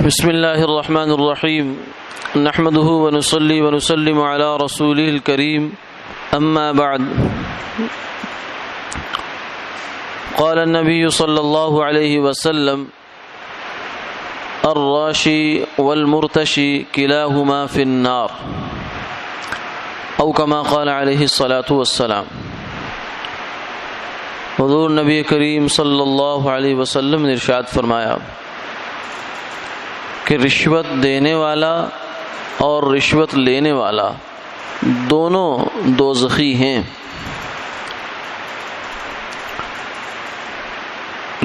بسم اللہ الرحمن الرحیم نحمده ونصلی ونسلم علی رسوله الکریم اما بعد قال النبی صلی اللہ علیہ وسلم الراشی والمرتشی کلاہما فی النار او کما قال علیہ الصلاة والسلام۔ حضور نبی کریم صلی اللہ علیہ وسلم نے ارشاد فرمایا کہ رشوت دینے والا اور رشوت لینے والا دونوں دوزخی ہیں۔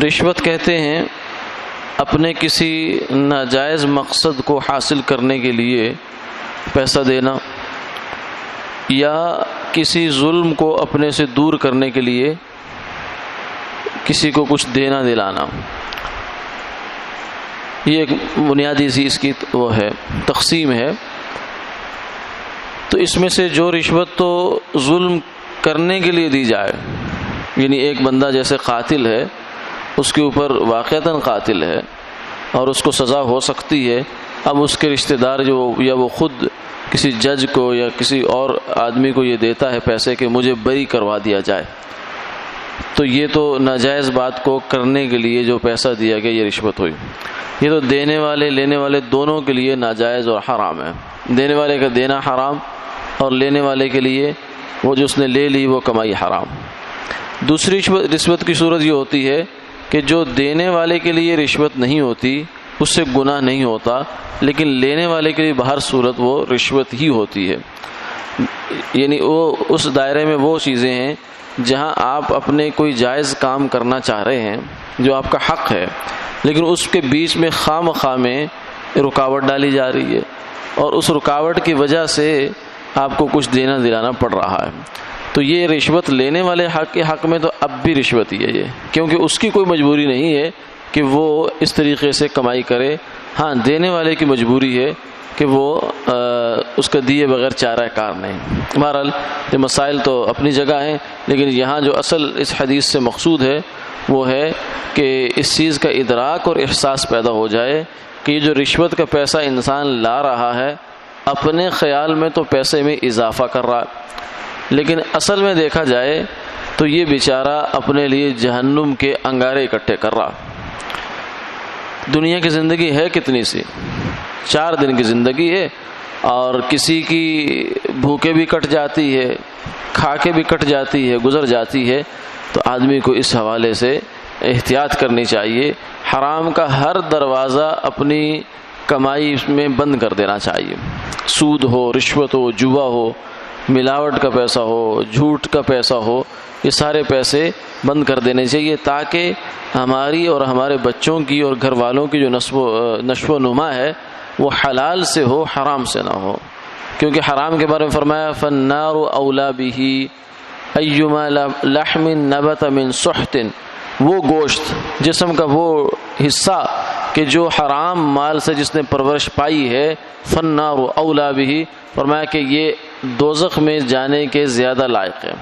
رشوت کہتے ہیں اپنے کسی ناجائز مقصد کو حاصل کرنے کے لیے پیسہ دینا یا کسی ظلم کو اپنے سے دور کرنے کے لیے کسی کو کچھ دینا دلانا۔ یہ ایک بنیادی سی اس کی وہ ہے تقسیم ہے۔ تو اس میں سے جو رشوت تو ظلم کرنے کے لیے دی جائے، یعنی ایک بندہ جیسے قاتل ہے، اس کے اوپر واقعتاً قاتل ہے اور اس کو سزا ہو سکتی ہے، اب اس کے رشتہ دار جو یا وہ خود کسی جج کو یا کسی اور آدمی کو یہ دیتا ہے پیسے کہ مجھے بری کروا دیا جائے، تو یہ تو ناجائز بات کو کرنے کے لیے جو پیسہ دیا گیا یہ رشوت ہوئی۔ یہ تو دینے والے لینے والے دونوں کے لیے ناجائز اور حرام ہے۔ دینے والے کا دینا حرام اور لینے والے کے لیے وہ جو اس نے لے لی وہ کمائی حرام۔ دوسری رشوت کی صورت یہ ہوتی ہے کہ جو دینے والے کے لیے رشوت نہیں ہوتی اس سے گناہ نہیں ہوتا، لیکن لینے والے کے لیے بہر صورت وہ رشوت ہی ہوتی ہے۔ یعنی وہ اس دائرے میں وہ چیزیں ہیں جہاں آپ اپنے کوئی جائز کام کرنا چاہ رہے ہیں جو آپ کا حق ہے، لیکن اس کے بیچ میں خواہ میں رکاوٹ ڈالی جا رہی ہے اور اس رکاوٹ کی وجہ سے آپ کو کچھ دینا دلانا پڑ رہا ہے، تو یہ رشوت لینے والے حق کے حق میں تو اب بھی رشوت ہی ہے یہ، کیونکہ اس کی کوئی مجبوری نہیں ہے کہ وہ اس طریقے سے کمائی کرے۔ ہاں، دینے والے کی مجبوری ہے کہ وہ اس کا دیے بغیر چارہ کار نہیں۔ بہرحال یہ مسائل تو اپنی جگہ ہیں، لیکن یہاں جو اصل اس حدیث سے مقصود ہے وہ ہے کہ اس چیز کا ادراک اور احساس پیدا ہو جائے کہ یہ جو رشوت کا پیسہ انسان لا رہا ہے اپنے خیال میں تو پیسے میں اضافہ کر رہا ہے، لیکن اصل میں دیکھا جائے تو یہ بیچارہ اپنے لیے جہنم کے انگارے اکٹھے کر رہا۔ دنیا کی زندگی ہے کتنی سی، 4 دن کی زندگی ہے، اور کسی کی بھوکے بھی کٹ جاتی ہے، کھا کے بھی کٹ جاتی ہے، گزر جاتی ہے۔ تو آدمی کو اس حوالے سے احتیاط کرنی چاہیے، حرام کا ہر دروازہ اپنی کمائی میں بند کر دینا چاہیے۔ سود ہو، رشوت ہو، جوا ہو، ملاوٹ کا پیسہ ہو، جھوٹ کا پیسہ ہو، یہ سارے پیسے بند کر دینے چاہیے تاکہ ہماری اور ہمارے بچوں کی اور گھر والوں کی جو نشو و نما ہے وہ حلال سے ہو، حرام سے نہ ہو، کیونکہ حرام کے بارے میں فرمایا فالنار اولا بہ ایما لحم نبت من سحت، وہ گوشت جسم کا وہ حصہ کہ جو حرام مال سے جس نے پرورش پائی ہے، فالنار اولا بہ، فرمایا کہ یہ دوزخ میں جانے کے زیادہ لائق ہے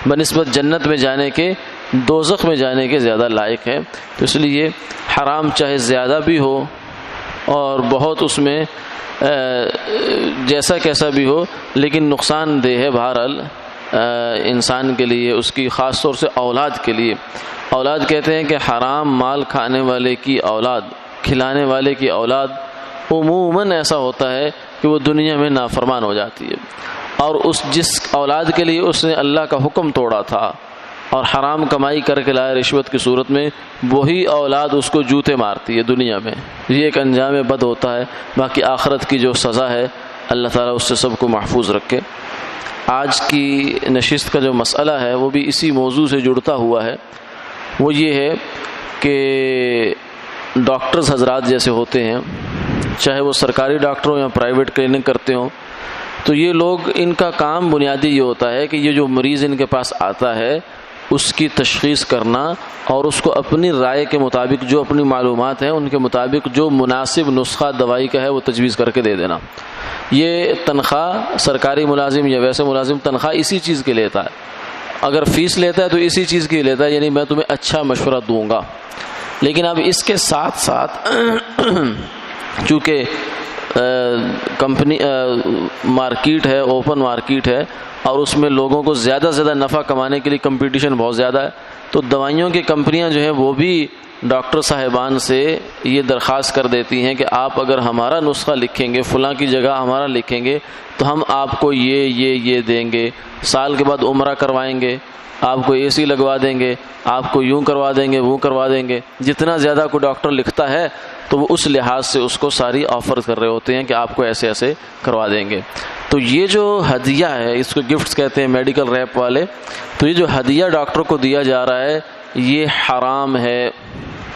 بنسبت جنت میں جانے کے، دوزخ میں جانے کے زیادہ لائق ہے۔ تو اس لیے حرام چاہے زیادہ بھی ہو اور بہت اس میں جیسا کیسا بھی ہو، لیکن نقصان دہ ہے بہرحال انسان کے لیے، اس کی خاص طور سے اولاد کے لیے۔ اولاد کہتے ہیں کہ حرام مال کھانے والے کی اولاد، کھلانے والے کی اولاد عموماً ایسا ہوتا ہے کہ وہ دنیا میں نافرمان ہو جاتی ہے، اور جس اولاد کے لیے اس نے اللہ کا حکم توڑا تھا اور حرام کمائی کر کے لائے رشوت کی صورت میں، وہی اولاد اس کو جوتے مارتی ہے دنیا میں۔ یہ ایک انجام بد ہوتا ہے، باقی آخرت کی جو سزا ہے اللہ تعالیٰ اس سے سب کو محفوظ رکھے۔ آج کی نشست کا جو مسئلہ ہے وہ بھی اسی موضوع سے جڑتا ہوا ہے، وہ یہ ہے کہ ڈاکٹرز حضرات جیسے ہوتے ہیں، چاہے وہ سرکاری ڈاکٹر ہوں یا پرائیویٹ کلینک کرتے ہوں، تو یہ لوگ، ان کا کام بنیادی یہ ہوتا ہے کہ یہ جو مریض ان کے پاس آتا ہے اس کی تشخیص کرنا اور اس کو اپنی رائے کے مطابق، جو اپنی معلومات ہیں ان کے مطابق جو مناسب نسخہ دوائی کا ہے وہ تجویز کر کے دے دینا۔ یہ تنخواہ سرکاری ملازم یا ویسے ملازم تنخواہ اسی چیز کے لیتا ہے، اگر فیس لیتا ہے تو اسی چیز کی لیتا ہے، یعنی میں تمہیں اچھا مشورہ دوں گا۔ لیکن اب اس کے ساتھ ساتھ چونکہ کمپنی مارکیٹ ہے، اوپن مارکیٹ ہے، اور اس میں لوگوں کو زیادہ سے زیادہ نفع کمانے کے لیے کمپٹیشن بہت زیادہ ہے، تو دوائیوں کی کمپنیاں جو ہیں وہ بھی ڈاکٹر صاحبان سے یہ درخواست کر دیتی ہیں کہ آپ اگر ہمارا نسخہ لکھیں گے، فلاں کی جگہ ہمارا لکھیں گے تو ہم آپ کو یہ دیں گے، سال کے بعد عمرہ کروائیں گے، آپ کو اے سی لگوا دیں گے، آپ کو یوں کروا دیں گے، وہ کروا دیں گے۔ جتنا زیادہ کوئی ڈاکٹر لکھتا ہے تو وہ اس لحاظ سے اس کو ساری آفر کر رہے ہوتے ہیں کہ آپ کو ایسے ایسے کروا دیں گے۔ تو یہ جو ہدیہ ہے، اس کو گفٹس کہتے ہیں میڈیکل ریپ والے، تو یہ جو ہدیہ ڈاکٹر کو دیا جا رہا ہے یہ حرام ہے،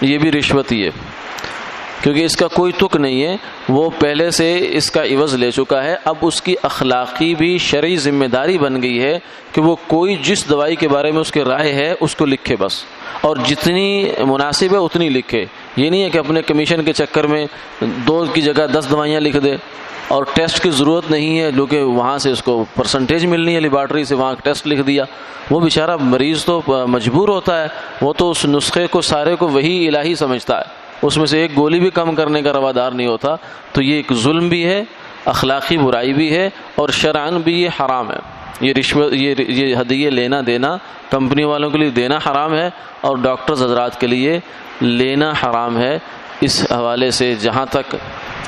یہ بھی رشوت ہی ہے، کیونکہ اس کا کوئی تک نہیں ہے، وہ پہلے سے اس کا عوض لے چکا ہے۔ اب اس کی اخلاقی بھی شرعی ذمہ داری بن گئی ہے کہ وہ کوئی جس دوائی کے بارے میں اس کی رائے ہے اس کو لکھے بس، اور جتنی مناسب ہے اتنی لکھے۔ یہ نہیں ہے کہ اپنے کمیشن کے چکر میں 2 کی جگہ 10 دوائیاں لکھ دے، اور ٹیسٹ کی ضرورت نہیں ہے کیونکہ وہاں سے اس کو پرسنٹیج ملنی ہے لیبارٹری سے، وہاں ٹیسٹ لکھ دیا۔ وہ بیچارہ مریض تو مجبور ہوتا ہے، وہ تو اس نسخے کو سارے کو وہی الہی سمجھتا ہے، اس میں سے ایک گولی بھی کم کرنے کا روادار نہیں ہوتا۔ تو یہ ایک ظلم بھی ہے، اخلاقی برائی بھی ہے، اور شرعاً بھی یہ حرام ہے۔ یہ رشوت، یہ ہدیے لینا دینا کمپنی والوں کے لیے دینا حرام ہے، اور ڈاکٹرز حضرات کے لیے لینا حرام ہے۔ اس حوالے سے جہاں تک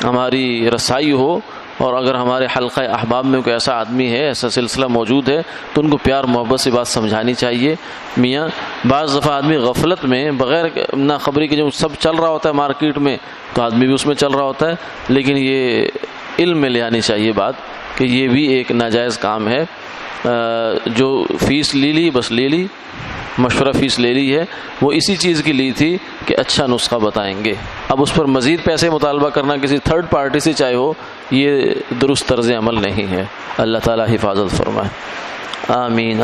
ہماری رسائی ہو، اور اگر ہمارے حلقہ احباب میں کوئی ایسا آدمی ہے، ایسا سلسلہ موجود ہے، تو ان کو پیار محبت سے بات سمجھانی چاہیے۔ میاں بعض دفعہ آدمی غفلت میں بغیر نہ خبری کے جو سب چل رہا ہوتا ہے مارکیٹ میں، تو آدمی بھی اس میں چل رہا ہوتا ہے، لیکن یہ علم میں لے آنی چاہیے بات کہ یہ بھی ایک ناجائز کام ہے۔ جو فیس لی بس لے لی، مشورہ فیس لے لی ہے، وہ اسی چیز کی لی تھی کہ اچھا نسخہ بتائیں گے، اب اس پر مزید پیسے مطالبہ کرنا کسی تھرڈ پارٹی سے چاہے ہو، یہ درست طرز عمل نہیں ہے۔ اللہ تعالی حفاظت فرمائے، آمین۔